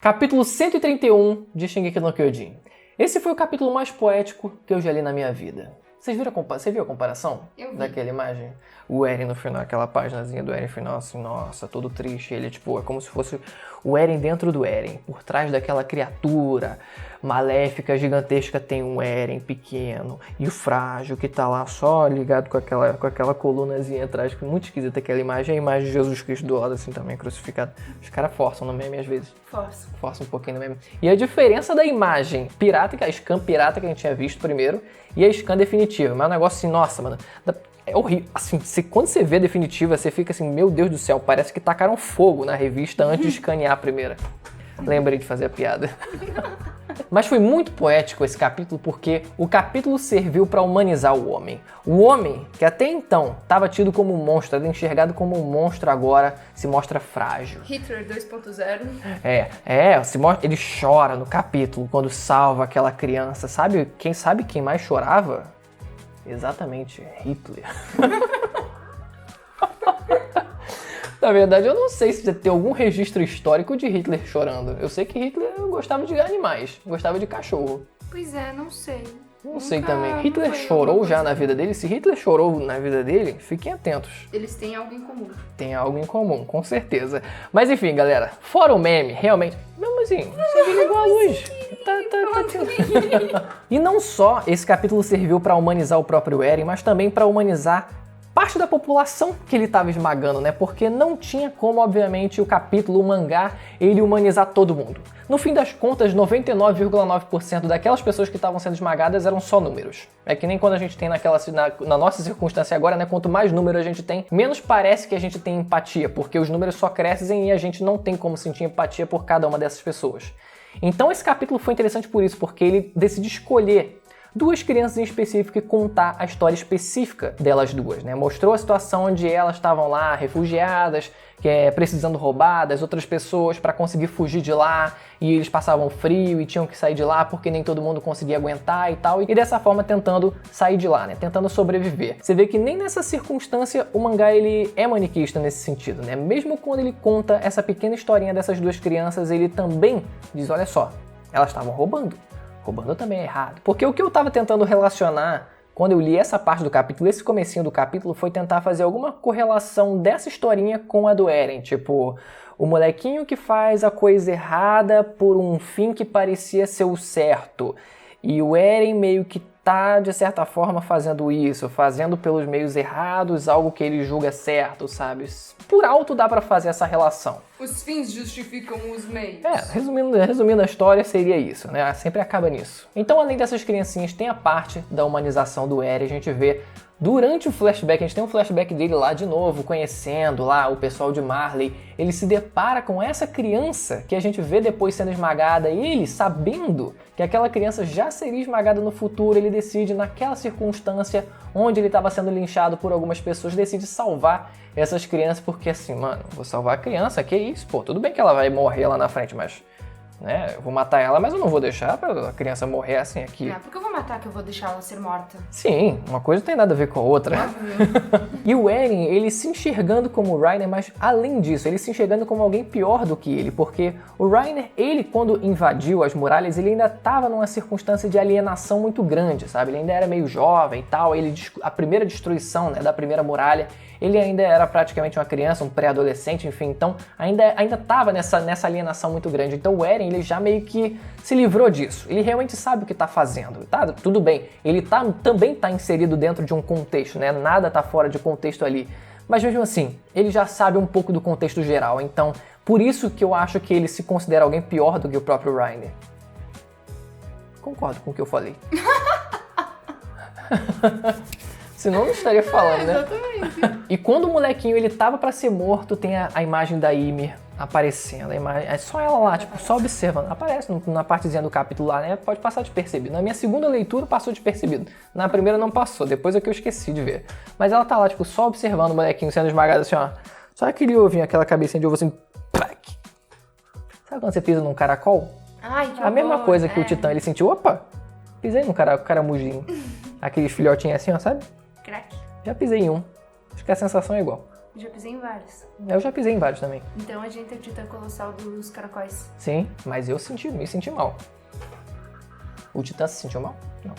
Capítulo 131 de Shingeki no Kyojin. Esse foi o capítulo mais poético que eu já li na minha vida. Você viu a comparação? Eu vi. Daquela imagem? O Eren no final, aquela paginazinha do Eren no final, assim, nossa, todo triste. Ele, tipo, é como se fosse o Eren dentro do Eren. Por trás daquela criatura maléfica, gigantesca, tem um Eren pequeno e o frágil que tá lá só ligado com aquela colunazinha atrás. Muito esquisita aquela imagem. A imagem de Jesus Cristo do lado, assim, também crucificado. Os caras forçam no meme às vezes. Força um pouquinho no meme. E a diferença da imagem pirata, a scan pirata que a gente tinha visto primeiro, e a scan definitiva. Mas é um negócio assim, nossa, mano, é horrível. Assim, quando você vê a definitiva, você fica assim, meu Deus do céu, parece que tacaram fogo na revista antes de escanear a primeira. Lembrei de fazer a piada. Mas foi muito poético esse capítulo porque o capítulo serviu para humanizar o homem. O homem, que até então estava tido como um monstro, era enxergado como um monstro, agora se mostra frágil. Hitler 2.0. Ele chora no capítulo quando salva aquela criança. Sabe quem mais chorava? Exatamente, Hitler. Na verdade, eu não sei se tem algum registro histórico de Hitler chorando. Eu sei que Hitler gostava de animais, gostava de cachorro. Pois é, não sei. Não sei também. Hitler chorou já na vida dele? Se Hitler chorou na vida dele, fiquem atentos. Eles têm algo em comum. Tem algo em comum, com certeza. Mas enfim, galera, fora o meme, realmente... Mesmo assim, você desligou a luz. E não só esse capítulo serviu para humanizar o próprio Eren, mas também para humanizar parte da população que ele estava esmagando, né? Porque não tinha como, obviamente, o capítulo, o mangá, ele humanizar todo mundo. No fim das contas, 99,9% daquelas pessoas que estavam sendo esmagadas eram só números. É que nem quando a gente tem na nossa circunstância agora, né? Quanto mais número a gente tem, menos parece que a gente tem empatia, porque os números só crescem e a gente não tem como sentir empatia por cada uma dessas pessoas. Então esse capítulo foi interessante por isso, porque ele decide escolher duas crianças em específico e contar a história específica delas duas, né? Mostrou a situação onde elas estavam lá, refugiadas, precisando roubar das outras pessoas para conseguir fugir de lá, e eles passavam frio e tinham que sair de lá porque nem todo mundo conseguia aguentar e tal, e dessa forma tentando sair de lá, né? Tentando sobreviver. Você vê que nem nessa circunstância o mangá ele é maniqueísta nesse sentido, né? Mesmo quando ele conta essa pequena historinha dessas duas crianças, ele também diz, olha só, elas estavam roubando. Roubando também é errado. Porque o que eu estava tentando relacionar quando eu li essa parte do capítulo, esse comecinho do capítulo, foi tentar fazer alguma correlação dessa historinha com a do Eren. Tipo, o molequinho que faz a coisa errada por um fim que parecia ser o certo. E o Eren meio que tá, de certa forma, fazendo isso, fazendo pelos meios errados algo que ele julga certo, sabe? Por alto dá pra fazer essa relação. Os fins justificam os meios. Resumindo a história, seria isso, né? Sempre acaba nisso. Então, além dessas criancinhas, tem a parte da humanização do Eren. A gente vê durante o flashback, a gente tem um flashback dele lá de novo, conhecendo lá o pessoal de Marley. Ele se depara com essa criança que a gente vê depois sendo esmagada. E ele, sabendo que aquela criança já seria esmagada no futuro, ele decide, naquela circunstância onde ele estava sendo linchado por algumas pessoas, decide salvar essas crianças, porque assim, mano, vou salvar a criança, que isso, pô, tudo bem que ela vai morrer lá na frente, mas, né, eu vou matar ela, mas eu não vou deixar pra criança morrer assim aqui. Por que eu vou matar que eu vou deixar ela ser morta? Sim, uma coisa não tem nada a ver com a outra. E o Eren, ele se enxergando como o Reiner, mas além disso, ele se enxergando como alguém pior do que ele, porque o Reiner, ele quando invadiu as muralhas, ele ainda estava numa circunstância de alienação muito grande, sabe? Ele ainda era meio jovem e tal, a primeira destruição, né, da primeira muralha, ele ainda era praticamente uma criança, um pré-adolescente, enfim, então ainda estava nessa alienação muito grande. Então o Eren, ele já meio que se livrou disso. Ele realmente sabe o que está fazendo, tá? Tudo bem, ele também está inserido dentro de um contexto, né? Nada está fora de contexto ali. Mas mesmo assim, ele já sabe um pouco do contexto geral, então por isso que eu acho que ele se considera alguém pior do que o próprio Reiner. Concordo com o que eu falei. Senão eu não estaria falando, né? Exatamente. E quando o molequinho ele tava pra ser morto, tem a imagem da Ymir aparecendo. É só ela lá, tipo, só observando. Aparece na partezinha do capítulo lá, né? Pode passar despercebido. Na minha segunda leitura passou despercebido. Na primeira não passou, depois é que eu esqueci de ver. Mas ela tá lá, tipo, só observando o molequinho sendo esmagado assim, ó. Só aquele ovinho, aquela cabecinha de ovo assim. Plac. Sabe quando você pisa num caracol? Ai, que A mesma horror, coisa que o Titã, ele sentiu, opa, pisei num caramujinho. Aqueles filhotinhos assim, ó, sabe? Crack. Já pisei em um. Acho que a sensação é igual. Já pisei em vários. Eu já pisei em vários também. Então a gente é o titã colossal dos caracóis. Sim, mas eu me senti mal. O Titã se sentiu mal? Não.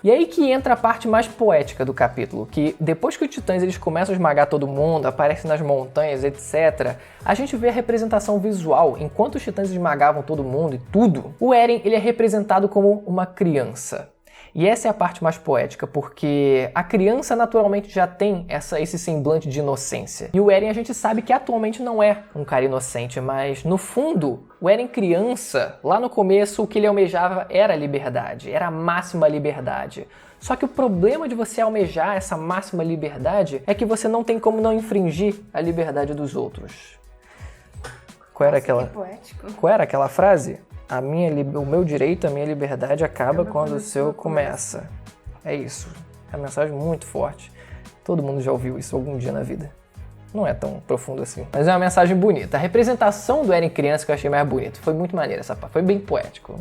E aí que entra a parte mais poética do capítulo, que depois que os titãs eles começam a esmagar todo mundo, aparecem nas montanhas, etc., a gente vê a representação visual. Enquanto os titãs esmagavam todo mundo e tudo, o Eren ele é representado como uma criança. E essa é a parte mais poética, porque a criança naturalmente já tem esse semblante de inocência. E o Eren a gente sabe que atualmente não é um cara inocente, mas no fundo, o Eren criança, lá no começo, o que ele almejava era a liberdade, era a máxima liberdade. Só que o problema de você almejar essa máxima liberdade é que você não tem como não infringir a liberdade dos outros. Qual era Que poético. Qual era aquela frase? O meu direito, a minha liberdade acaba quando o seu começa. É isso. É uma mensagem muito forte. Todo mundo já ouviu isso algum dia na vida. Não é tão profundo assim. Mas é uma mensagem bonita. A representação do Eren criança que eu achei mais bonito. Foi muito maneira essa parte. Foi bem poético.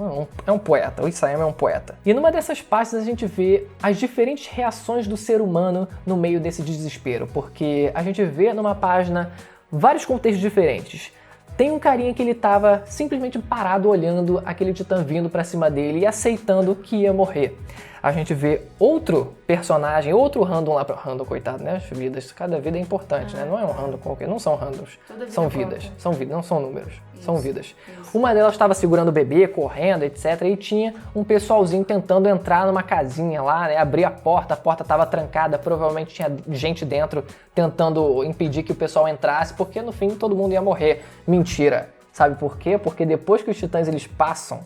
É um poeta. O Isayama é um poeta. E numa dessas páginas a gente vê as diferentes reações do ser humano no meio desse desespero. Porque a gente vê numa página vários contextos diferentes. Tem um carinha que ele tava simplesmente parado olhando aquele titã vindo pra cima dele e aceitando que ia morrer. A gente vê outro personagem, outro random lá, random, coitado, né? As vidas, cada vida é importante, né? Não é um random qualquer, não são randoms, são vidas, não são números, são vidas. Uma delas estava segurando o bebê, correndo, etc. E tinha um pessoalzinho tentando entrar numa casinha lá, né? Abrir a porta estava trancada, provavelmente tinha gente dentro tentando impedir que o pessoal entrasse, porque no fim todo mundo ia morrer. Mentira. Sabe por quê? Porque depois que os titãs eles passam,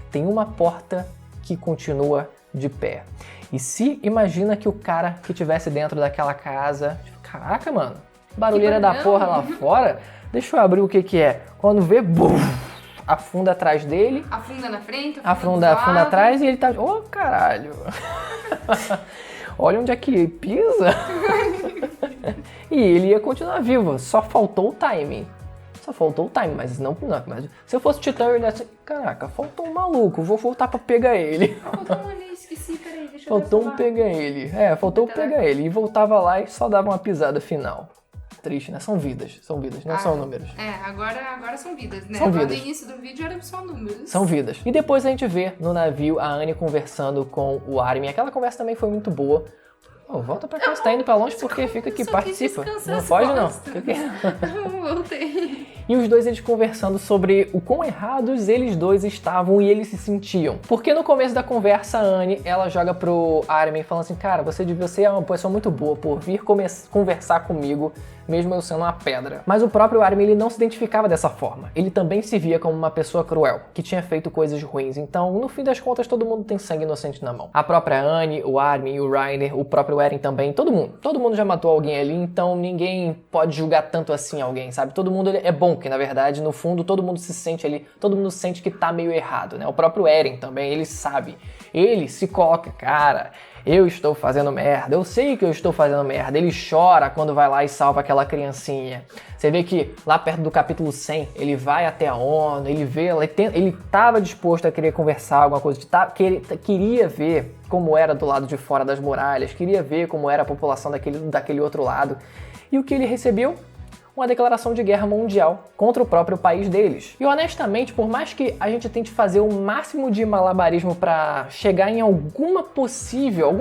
tem uma porta que continua de pé. E se imagina que o cara que estivesse dentro daquela casa, caraca, mano, barulheira da porra lá fora, deixa eu abrir o que é. Quando vê, bum, afunda atrás dele. Afunda na frente, afunda atrás e ele tá, ô caralho. Olha onde é que pisa. E ele ia continuar vivo, só faltou o timing. Mas não. Mas se eu fosse Titã, eu ia assim, caraca, faltou um maluco, vou voltar pra pegar ele. Faltou um ali, esqueci, peraí, deixa eu Faltou um pegar ele. Faltou pegar ele. E voltava lá e só dava uma pisada final. Triste, né? São vidas, não são números. Agora são vidas, né? São vidas. No início do vídeo era só números. São vidas. E depois a gente vê no navio a Annie conversando com o Armin. Aquela conversa também foi muito boa. Oh, volta pra cá, você tá indo pra longe porque fica aqui, participa. Não pode não. Voltei. E os dois eles conversando sobre o quão errados eles dois estavam e eles se sentiam. Porque no começo da conversa a Annie, ela joga pro Armin falando assim, cara, você devia ser uma pessoa muito boa por vir conversar comigo, mesmo eu sendo uma pedra. Mas o próprio Armin ele não se identificava dessa forma. Ele também se via como uma pessoa cruel, que tinha feito coisas ruins. Então, no fim das contas, todo mundo tem sangue inocente na mão. A própria Annie, o Armin, o Reiner, o próprio Eren também, todo mundo já matou alguém ali, então ninguém pode julgar tanto assim alguém, sabe? Todo mundo é bom, que na verdade, no fundo, todo mundo se sente ali, todo mundo sente que tá meio errado, né? O próprio Eren também, ele sabe. Ele se coloca, cara, eu estou fazendo merda, eu sei que eu estou fazendo merda. Ele chora quando vai lá e salva aquela criancinha. Você vê que lá perto do capítulo 100, ele vai até a ONU, ele vê, ele estava disposto a querer conversar alguma coisa, queria ver como era do lado de fora das muralhas, queria ver como era a população daquele outro lado. E o que ele recebeu? Uma declaração de guerra mundial contra o próprio país deles. E honestamente, por mais que a gente tente fazer o máximo de malabarismo para chegar em alguma possível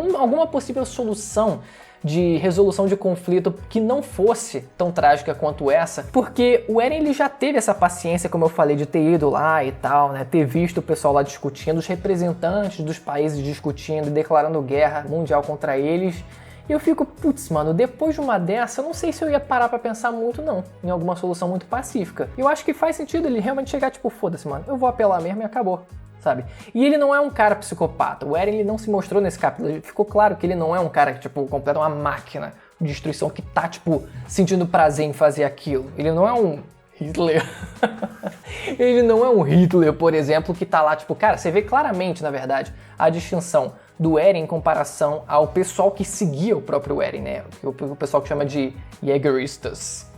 solução de resolução de conflito que não fosse tão trágica quanto essa, porque o Eren ele já teve essa paciência, como eu falei, de ter ido lá e tal, né, ter visto o pessoal lá discutindo, os representantes dos países discutindo e declarando guerra mundial contra eles. E eu fico, putz, mano, depois de uma dessa, eu não sei se eu ia parar pra pensar muito, não, em alguma solução muito pacífica. Eu acho que faz sentido ele realmente chegar, tipo, foda-se, mano, eu vou apelar mesmo e acabou, sabe? E ele não é um cara psicopata. O Eren, ele não se mostrou nesse capítulo. Ficou claro que ele não é um cara que, tipo, completa uma máquina de destruição que tá, tipo, sentindo prazer em fazer aquilo. Ele não é um Hitler. Ele não é um Hitler, por exemplo, que tá lá, tipo, cara, você vê claramente, na verdade, a distinção do Eren em comparação ao pessoal que seguia o próprio Eren, né? O pessoal que chama de Jägeristas.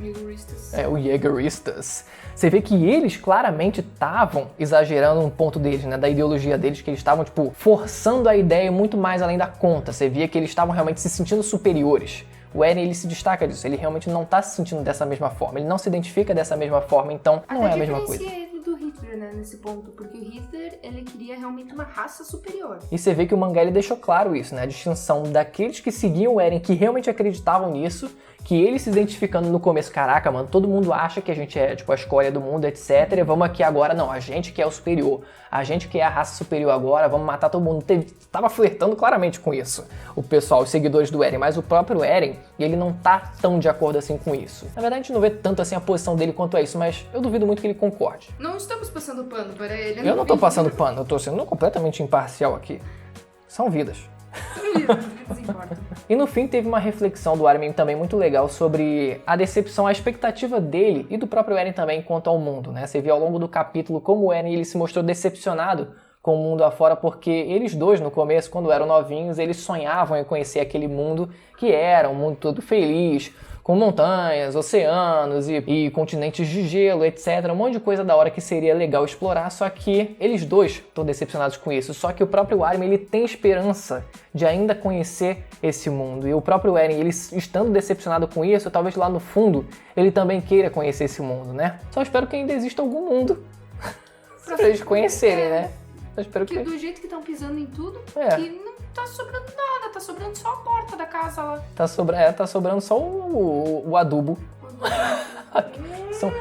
O Jägeristas. Você vê que eles claramente estavam exagerando um ponto deles, né? Da ideologia deles, que eles estavam, tipo, forçando a ideia muito mais além da conta. Você via que eles estavam realmente se sentindo superiores. o Eren ele se destaca disso, ele realmente não tá se sentindo dessa mesma forma, ele não se identifica dessa mesma forma, então não é a mesma coisa. Ele do Hitler, né, nesse ponto, porque o Hitler, ele queria realmente uma raça superior. E você vê que o mangá ele deixou claro isso, né, a distinção daqueles que seguiam o Eren, que realmente acreditavam nisso, que ele se identificando no começo, caraca, mano, todo mundo acha que a gente é, tipo, a escória do mundo, etc, e vamos aqui agora, não, a gente que é o superior, a gente que é a raça superior agora, vamos matar todo mundo. Tava flertando claramente com isso, o pessoal, os seguidores do Eren, mas o próprio Eren, ele não tá tão de acordo assim com isso. Na verdade, a gente não vê tanto assim a posição dele quanto a isso, mas eu duvido muito que ele concorde. Não estamos passando pano para ele. Eu não tô passando pano, eu tô sendo completamente imparcial aqui. São vidas. Vidas importam. E no fim teve uma reflexão do Armin também muito legal sobre a decepção, a expectativa dele e do próprio Eren também quanto ao mundo, né? Você viu ao longo do capítulo como o Eren ele se mostrou decepcionado com o mundo afora, porque eles dois no começo, quando eram novinhos, eles sonhavam em conhecer aquele mundo que era um mundo todo feliz, com montanhas, oceanos e continentes de gelo, etc. Um monte de coisa da hora que seria legal explorar, só que eles dois estão decepcionados com isso. Só que o próprio Armin, ele tem esperança de ainda conhecer esse mundo. E o próprio Eren, ele estando decepcionado com isso, talvez lá no fundo, ele também queira conhecer esse mundo, né? Só espero que ainda exista algum mundo pra eles conhecerem, né? Só espero Porque do jeito que estão pisando em tudo, É. que não tá sobrando nada, tá sobrando só a porta da casa lá. Tá sobrando só o adubo. São...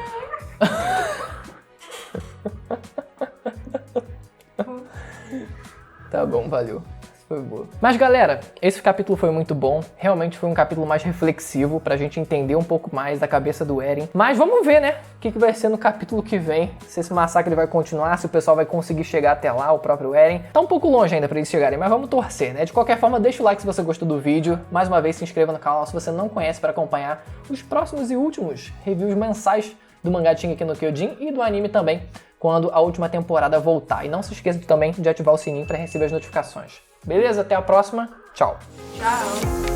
Tá bom, valeu. Foi boa. Mas galera, esse capítulo foi muito bom, realmente foi um capítulo mais reflexivo pra gente entender um pouco mais da cabeça do Eren. Mas vamos ver, né, o que vai ser no capítulo que vem, se esse massacre vai continuar, se o pessoal vai conseguir chegar até lá, o próprio Eren. Tá um pouco longe ainda pra eles chegarem, mas vamos torcer, né? De qualquer forma, deixa o like se você gostou do vídeo, mais uma vez se inscreva no canal se você não conhece pra acompanhar os próximos e últimos reviews mensais do mangá Shingeki no Kyojin e do anime também, quando a última temporada voltar. E não se esqueça também de ativar o sininho para receber as notificações. Beleza? Até a próxima. Tchau. Tchau.